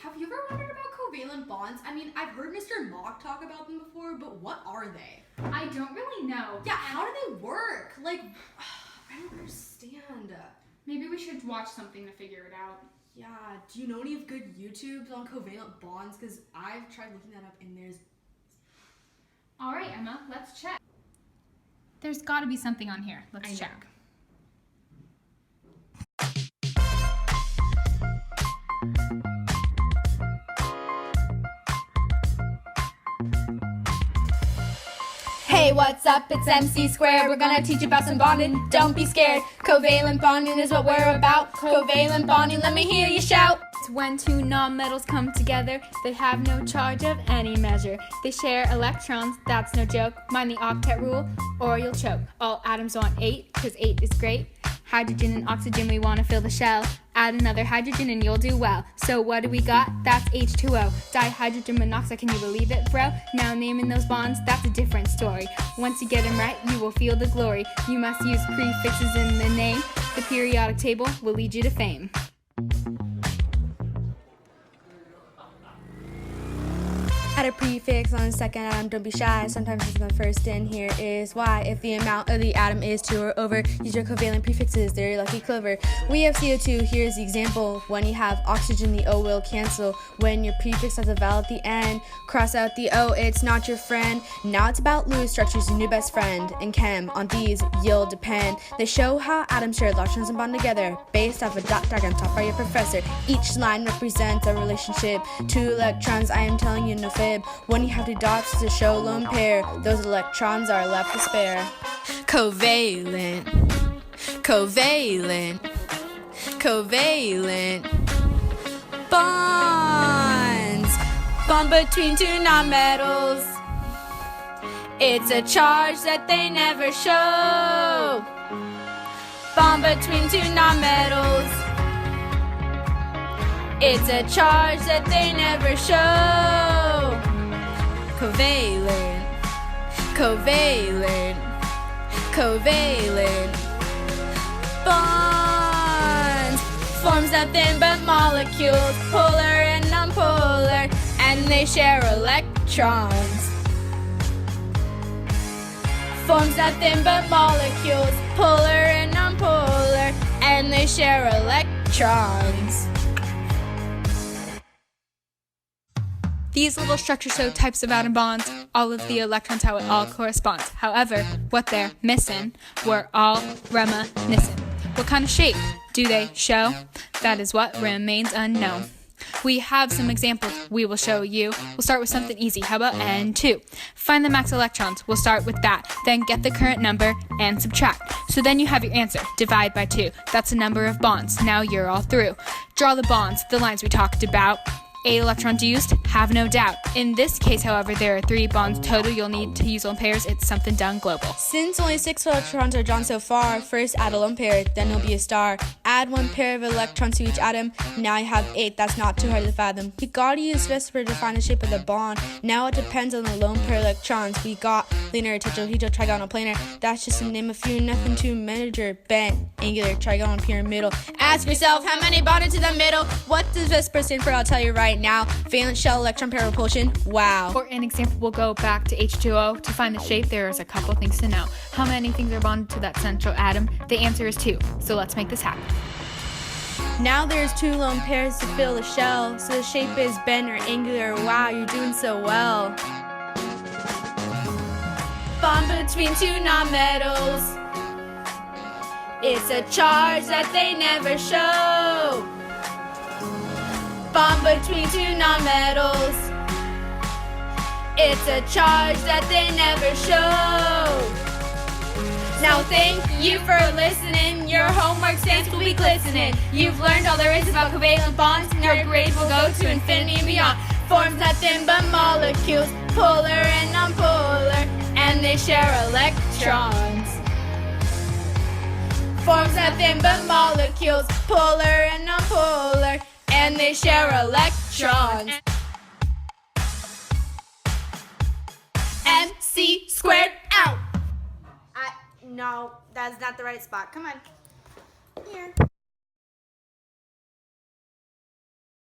have you ever wondered about covalent bonds? I mean, I've heard Mr. Mock talk about them before, but what are they? I don't really know. Yeah, how do they work? Like, I don't understand. Maybe we should watch something to figure it out. Yeah, do you know any of good YouTubes on covalent bonds? Because I've tried looking that up and there's... All right, Emma, let's check. There's got to be something on here. Let's check. Hey, what's up? It's EmC². We're gonna teach you about some bonding. Don't be scared. Covalent bonding is what we're about. Covalent bonding, let me hear you shout. It's when two nonmetals come together. They have no charge of any measure. They share electrons, that's no joke. Mind the octet rule, or you'll choke. All atoms want 8, cause 8 is great. Hydrogen and oxygen, we want to fill the shell. Add another hydrogen and you'll do well. So what do we got? That's H2O. Dihydrogen monoxide, can you believe it, bro? Now naming those bonds, that's a different story. Once you get them right, you will feel the glory. You must use prefixes in the name. The periodic table will lead you to fame. Add a prefix on the second atom, don't be shy. Sometimes it's the first in, here is why. If the amount of the atom is 2 or over, use your covalent prefixes, they're lucky clover. We have CO2, here's the example. When you have oxygen, the O will cancel. When your prefix has a vowel at the end, cross out the O, it's not your friend. Now it's about loose structures, your new best friend. In chem, on these, you'll depend. They show how atoms share electrons and bond together, based off a dot diagram taught by your professor. Each line represents a relationship. 2 electrons, I am telling you no fib. When you have 2 dots to show lone pair, those electrons are left to spare. Covalent, covalent, covalent bonds. Bond between 2 nonmetals. It's a charge that they never show. Bond between 2 nonmetals. It's a charge that they never show. Covalent, covalent, covalent bonds. Forms nothing but molecules, polar and nonpolar, and they share electrons. Forms nothing but molecules, polar and nonpolar, and they share electrons. These little structures show types of atom bonds, all of the electrons, how it all corresponds. However, what they're missing were all reminiscent. What kind of shape do they show? That is what remains unknown. We have some examples we will show you. We'll start with something easy. How about N2? Find the max electrons. We'll start with that. Then get the current number and subtract. So then you have your answer. Divide by 2. That's the number of bonds. Now you're all through. Draw the bonds, the lines we talked about. 8 electrons used, have no doubt. In this case, however, there are 3 bonds total. You'll need to use lone pairs. It's something done global. Since only 6 electrons are drawn so far, first add a lone pair, then it'll be a star. Add 1 pair of electrons to each atom. Now you have 8. That's not too hard to fathom. We gotta use VSEPR to find the shape of the bond. Now it depends on the lone pair electrons. We got linear, tetrahedral, trigonal, planar. That's just to name a few. Nothing to measure. Bent, angular, trigonal, pyramidal. Ask yourself how many bonded to the middle. What does VSEPR stand for? I'll tell you right now. Valence shell electron pair repulsion. Wow. For an example, we'll go back to H2O. To find the shape, there's a couple things to know. How many things are bonded to that central atom? The answer is 2. So let's make this happen. Now there's 2 lone pairs to fill the shell. So the shape is bent or angular. Wow, you're doing so well. Bond between 2 nonmetals. It's a charge that they never show. Bond between 2 nonmetals. It's a charge that they never show. Now thank you for listening. Your homework stamps will be glistening. You've learned all there is about covalent bonds, and your grades will go to infinity and beyond. Forms nothing but molecules, polar and nonpolar, and they share electrons. Forms nothing but molecules, polar and nonpolar, and they share electrons. EmC² out. No, that's not the right spot. Come on. Here.